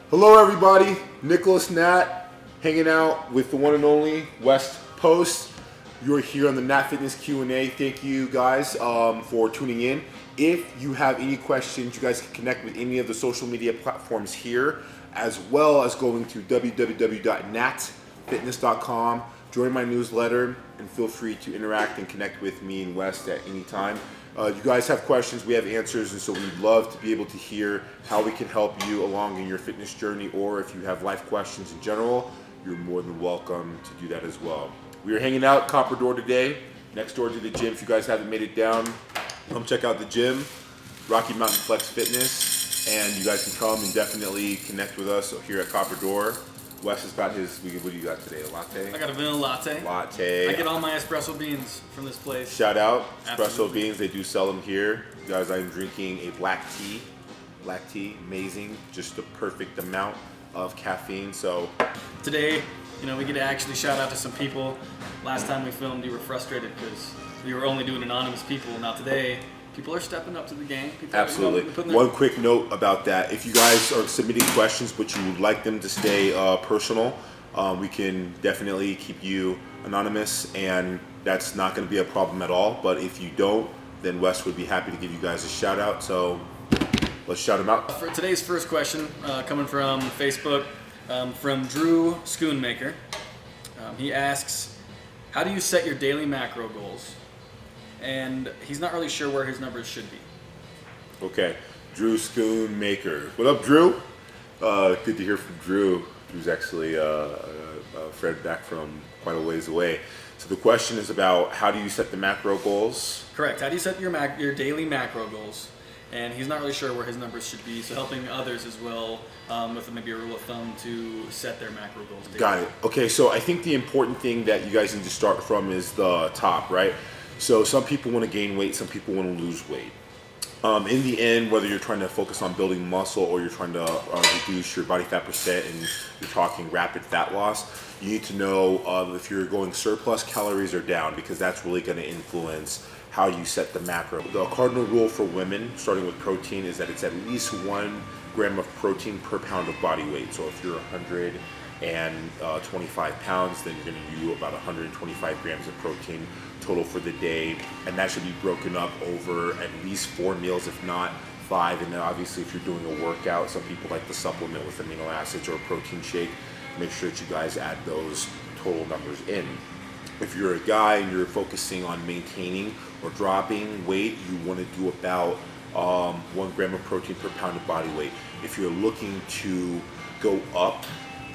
Hello everybody, Nicholas Natt, hanging out with the one and only West Post. You're here on the Natt Fitness Q&A. Thank you guys for tuning in. If you have any questions, you guys can connect with any of the social media platforms here, as well as going to www.nattfitness.com. Join my newsletter and feel free to interact and connect with me and West at any time. You guys have questions, we have answers, and so we'd love to be able to hear how we can help you along in your fitness journey, or if you have life questions in general, you're more than welcome to do that as well. We are hanging out Copper Door today, next door to the gym. If you guys haven't made it down, come check out the gym, Rocky Mountain Flex Fitness, and you guys can come and definitely connect with us here at Copper Door. Wes has got his, what do you got today, a latte? I got a vanilla latte. Latte. I get all my espresso beans from this place. Shout out, espresso Absolutely. beans, they do sell them here. You guys, I'm drinking a black tea. Black tea, amazing, just the perfect amount of caffeine, so. Today, we get to actually shout out to some people. Last time we filmed, you were frustrated because we were only doing anonymous people. Now today, people are stepping up to the game. People Absolutely. One quick note about that. If you guys are submitting questions, but you would like them to stay personal, we can definitely keep you anonymous, and that's not going to be a problem at all. But if you don't, then Wes would be happy to give you guys a shout out. So let's shout him out. For today's first question, coming from Facebook, from Drew Schoonmaker. He asks, how do you set your daily macro goals? And he's not really sure where his numbers should be. Okay, Drew Schoonmaker. What up, Drew? Good to hear from Drew. Drew's actually a friend back from quite a ways away. So the question is about how do you set the macro goals? Correct. How do you set your daily macro goals? And he's not really sure where his numbers should be, so helping others as well with maybe a rule of thumb to set their macro goals daily. Got it. Okay, so I think the important thing that you guys need to start from is the top, right? So some people want to gain weight, some people want to lose weight. In the end, whether you're trying to focus on building muscle or you're trying to reduce your body fat percent and you're talking rapid fat loss, you need to know if you're going surplus calories or down, because that's really going to influence how you set the macro. The cardinal rule for women, starting with protein, is that it's at least 1 gram of protein per pound of body weight. So if you're 125 pounds, then you're going to do about 125 grams of protein total for the day, and that should be broken up over at least 4 meals, if not 5. And then obviously if you're doing a workout, some people like to supplement with amino acids or a protein shake. Make sure that you guys add those total numbers in. If you're a guy and you're focusing on maintaining or dropping weight, you want to do about 1 gram of protein per pound of body weight. If you're looking to go up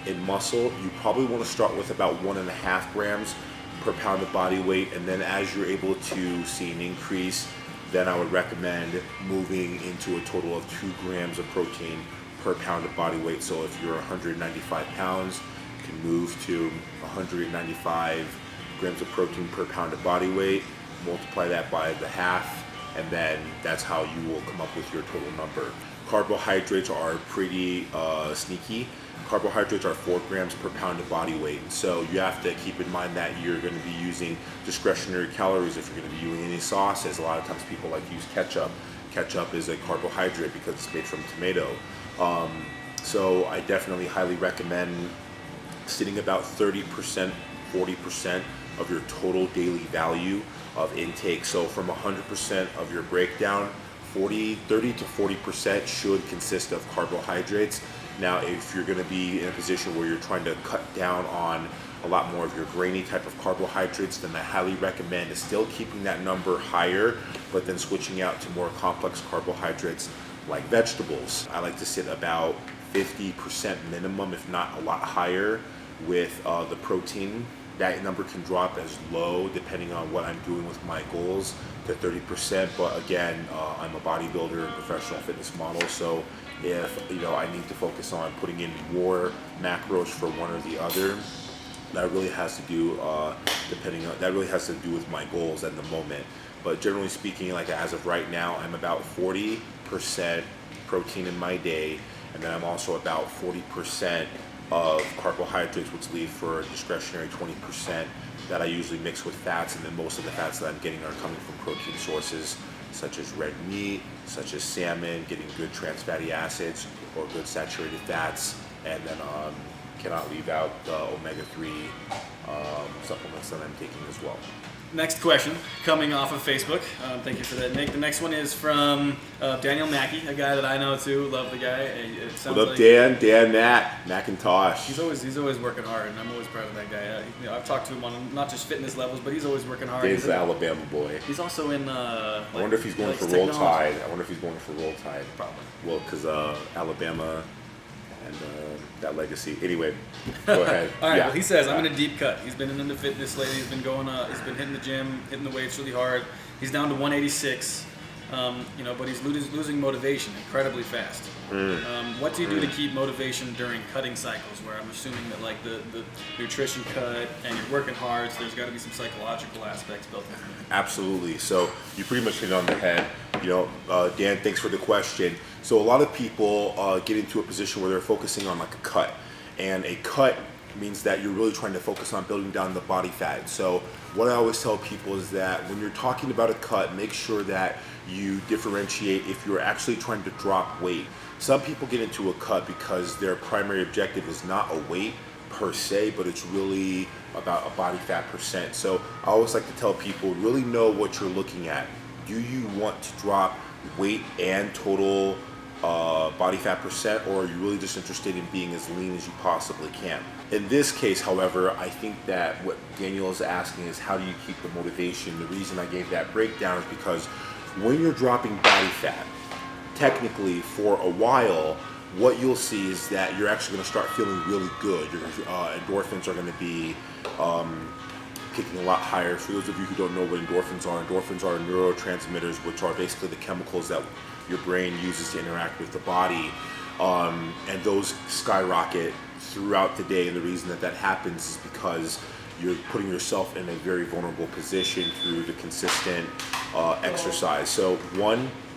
in muscle, you probably want to start with about 1.5 grams per pound of body weight, and then as you're able to see an increase, then I would recommend moving into a total of 2 grams of protein per pound of body weight. So if you're 195 pounds, you can move to 195 grams of protein per pound of body weight, multiply that by the half, and then that's how you will come up with your total number. Carbohydrates are pretty sneaky. Carbohydrates are 4 grams per pound of body weight. So you have to keep in mind that you're going to be using discretionary calories if you're going to be using any sauces. A lot of times people like to use ketchup. Ketchup is a carbohydrate because it's made from tomato. So I definitely highly recommend sitting about 30%, 40% of your total daily value of intake. So from 100% of your breakdown, 30 to 40% should consist of carbohydrates. Now, if you're going to be in a position where you're trying to cut down on a lot more of your grainy type of carbohydrates, then I highly recommend still keeping that number higher, but then switching out to more complex carbohydrates like vegetables. I like to sit about 50% minimum, if not a lot higher, with the protein. That number can drop as low, depending on what I'm doing with my goals, to 30%. But again, I'm a bodybuilder and professional fitness model, so if I need to focus on putting in more macros for one or the other, that really has to do with my goals at the moment. But generally speaking, like as of right now, I'm about 40% protein in my day, and then I'm also about 40% of carbohydrates, which leave for a discretionary 20% that I usually mix with fats, and then most of the fats that I'm getting are coming from protein sources such as red meat, such as salmon, getting good trans fatty acids or good saturated fats, and then cannot leave out the omega-3 supplements that I'm taking as well. Next question, coming off of Facebook. Thank you for that, Nick. The next one is from Daniel Mackey, a guy that I know too. Love the guy. It sounds What up, like Dan, Natt, Macintosh. he's always working hard, and I'm always proud of that guy. I've talked to him on not just fitness levels, but he's always working hard. Dan's the Alabama boy. He's also in. I wonder if he's going for Roll Tide. Probably. Well, because Alabama and that legacy. Anyway, go ahead. All right. Yeah. Well, he says I'm in a deep cut. He's been into fitness lately. He's been going. He's been hitting the gym, hitting the weights really hard. He's down to 186. But he's losing motivation incredibly fast. What do you do to keep motivation during cutting cycles? Where I'm assuming that like the nutrition cut and you're working hard, so there's got to be some psychological aspects built in. Absolutely. So you pretty much hit it on the head. Dan, thanks for the question. So a lot of people get into a position where they're focusing on like a cut, and a cut means that you're really trying to focus on building down the body fat. So what I always tell people is that when you're talking about a cut, make sure that you differentiate if you're actually trying to drop weight. Some people get into a cut because their primary objective is not a weight per se, but it's really about a body fat percent. So I always like to tell people, really know what you're looking at. Do you want to drop weight and total body fat percent, or are you really just interested in being as lean as you possibly can? In this case, however, I think that what Daniel is asking is how do you keep the motivation? The reason I gave that breakdown is because when you're dropping body fat, technically for a while, what you'll see is that you're actually going to start feeling really good. Your endorphins are going to be kicking a lot higher. For those of you who don't know what endorphins are neurotransmitters, which are basically the chemicals that your brain uses to interact with the body, and those skyrocket throughout the day. And the reason that happens is because you're putting yourself in a very vulnerable position through the consistent exercise. So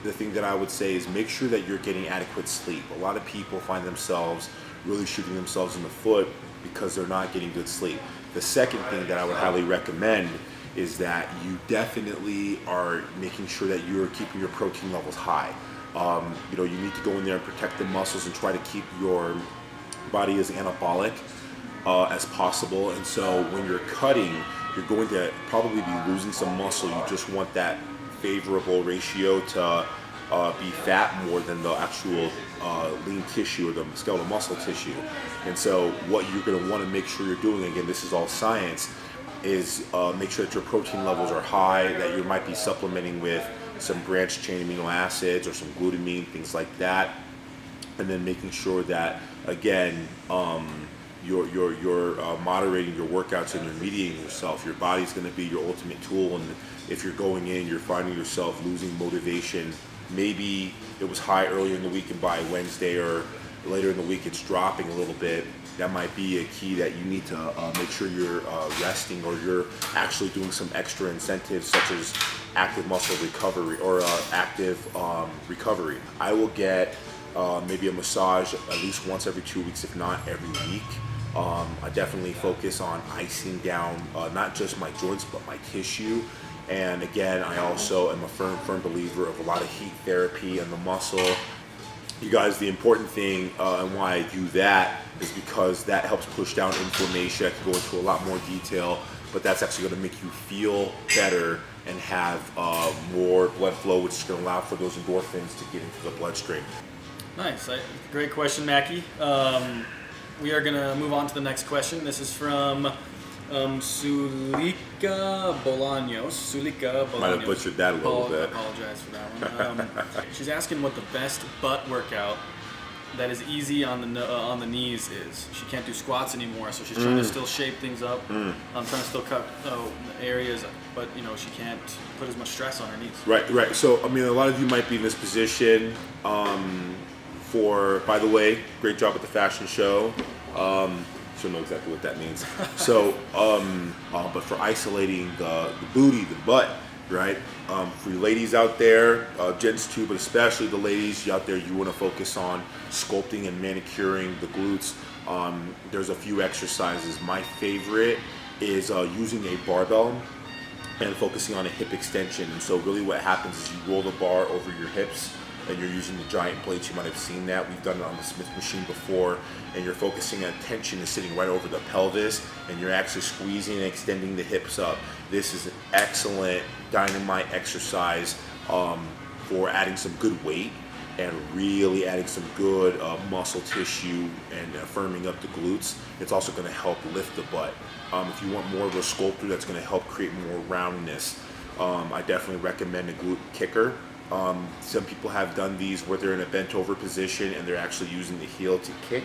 the thing that I would say is make sure that you're getting adequate sleep. A lot of people find themselves really shooting themselves in the foot because they're not getting good sleep. The second thing that I would highly recommend is that you definitely are making sure that you're keeping your protein levels high. You need to go in there and protect the muscles and try to keep your body as anabolic as possible. And so when you're cutting, you're going to probably be losing some muscle. You just want that favorable ratio to be fat more than the actual lean tissue or the skeletal muscle tissue. And so what you're going to want to make sure you're doing, again, this is all science, is make sure that your protein levels are high, that you might be supplementing with some branched chain amino acids or some glutamine, things like that. And then making sure that, again, you're moderating your workouts and you're mediating yourself. Your body's going to be your ultimate tool, and if you're going in, you're finding yourself losing motivation. Maybe it was high earlier in the week, and by Wednesday or later in the week it's dropping a little bit. That might be a key that you need to make sure you're resting, or you're actually doing some extra incentives such as active muscle recovery or active recovery. I will get maybe a massage at least once every 2 weeks, if not every week. I definitely focus on icing down not just my joints but my tissue. And again, I also am a firm believer of a lot of heat therapy in the muscle. You guys, the important thing and why I do that is because that helps push down inflammation. I can go into a lot more detail, but that's actually going to make you feel better and have more blood flow, which is going to allow for those endorphins to get into the bloodstream. Nice. Great question, Mackie. We are going to move on to the next question. This is from Sulika Bolaños. Might have butchered that a little bit. I apologize for that one. She's asking what the best butt workout that is easy on the knees is. She can't do squats anymore, so she's trying to still shape things up. I'm trying to still cut areas, but she can't put as much stress on her knees. Right. So a lot of you might be in this position. By the way, great job at the fashion show. She'll know exactly what that means. So, but for isolating the booty, the butt, right? For you ladies out there, gents too, but especially the ladies out there, you want to focus on sculpting and manicuring the glutes. There's a few exercises. My favorite is using a barbell and focusing on a hip extension. And so really what happens is you roll the bar over your hips and you're using the giant plates. You might have seen that. We've done it on the Smith machine before, and you're focusing on tension is sitting right over the pelvis, and you're actually squeezing and extending the hips up. This is an excellent dynamite exercise for adding some good weight and really adding some good muscle tissue and firming up the glutes. It's also going to help lift the butt. If you want more of a sculpture that's going to help create more roundness, I definitely recommend a glute kicker. Some people have done these where they're in a bent over position and they're actually using the heel to kick.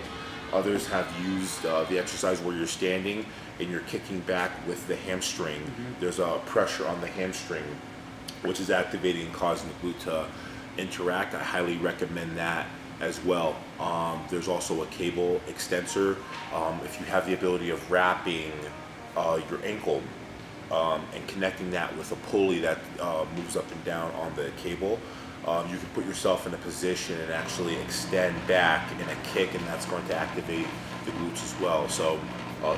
Others have used the exercise where you're standing and you're kicking back with the hamstring. There's a pressure on the hamstring, which is activating and causing the glute to interact. I highly recommend that as well. There's also a cable extensor. If you have the ability of wrapping your ankle and connecting that with a pulley that moves up and down on the cable, you can put yourself in a position and actually extend back in a kick, and that's going to activate the glutes as well. So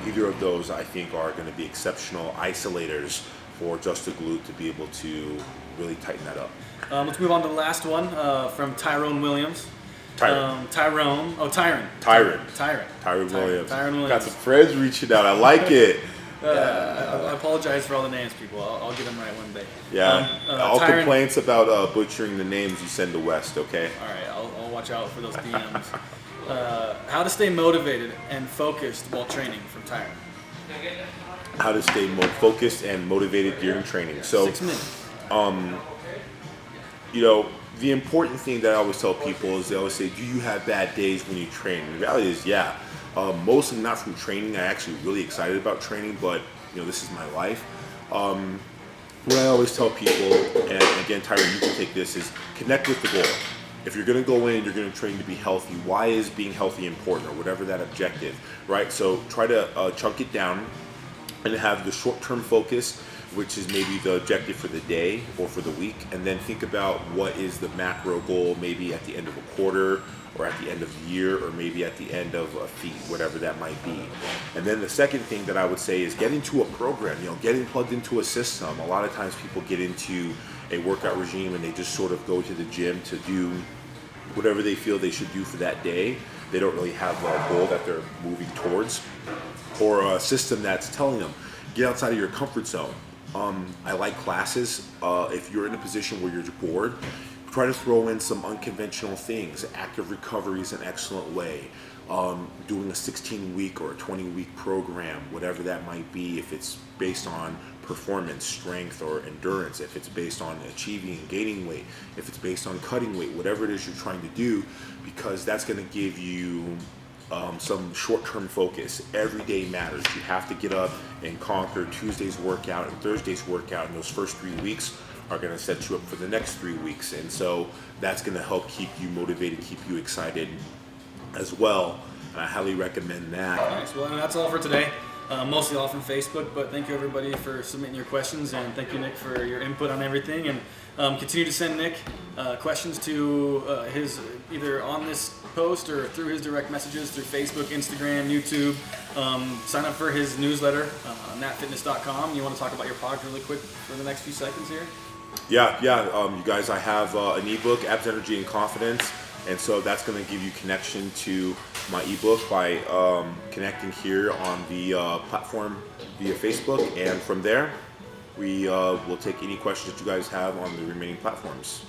either of those I think are going to be exceptional isolators for just the glute to be able to really tighten that up. Let's move on to the last one from Tyrone Williams. Tyron Williams. Got some friends reaching out. I like it. I apologize for all the names, people. I'll get them right one day. Yeah. All complaints about butchering the names you send to West, okay? All right, I'll watch out for those DMs. How to stay motivated and focused while training from Tyron. How to stay focused and motivated during training. So, 6 minutes. The important thing that I always tell people is they always say, do you have bad days when you train? And the reality is, yeah. Mostly not from training. I'm actually really excited about training, but this is my life. What I always tell people, and again, Tyron, you can take this, is connect with the goal. If you're going to go in, you're going to train to be healthy. Why is being healthy important, or whatever that objective, right? So try to chunk it down and have the short-term focus, which is maybe the objective for the day or for the week, and then think about what is the macro goal, maybe at the end of a quarter, or at the end of the year, or maybe at the end of a feat, whatever that might be. And then the second thing that I would say is get into a program, getting plugged into a system. A lot of times people get into a workout regime and they just sort of go to the gym to do whatever they feel they should do for that day. They don't really have a goal that they're moving towards, or a system that's telling them, get outside of your comfort zone. I like classes. If you're in a position where you're bored, try to throw in some unconventional things. Active recovery is an excellent way. Doing a 16-week or a 20-week program, whatever that might be, if it's based on performance, strength, or endurance, if it's based on achieving and gaining weight, if it's based on cutting weight, whatever it is you're trying to do, because that's going to give you some short-term focus. Every day matters. You have to get up and conquer Tuesday's workout and Thursday's workout, and those first 3 weeks are going to set you up for the next 3 weeks. And so that's going to help keep you motivated, keep you excited as well. And I highly recommend that. Nice. Well, and that's all for today. Mostly all from Facebook, but thank you everybody for submitting your questions, and thank you, Nick, for your input on everything. And continue to send Nick questions to his, either on this post or through his direct messages through Facebook, Instagram, YouTube. Sign up for his newsletter, nattfitness.com. You want to talk about your product really quick for the next few seconds here? Yeah. You guys, I have an ebook, Abs, Energy, and Confidence. And so that's going to give you connection to my ebook by connecting here on the platform via Facebook. And from there, we will take any questions that you guys have on the remaining platforms.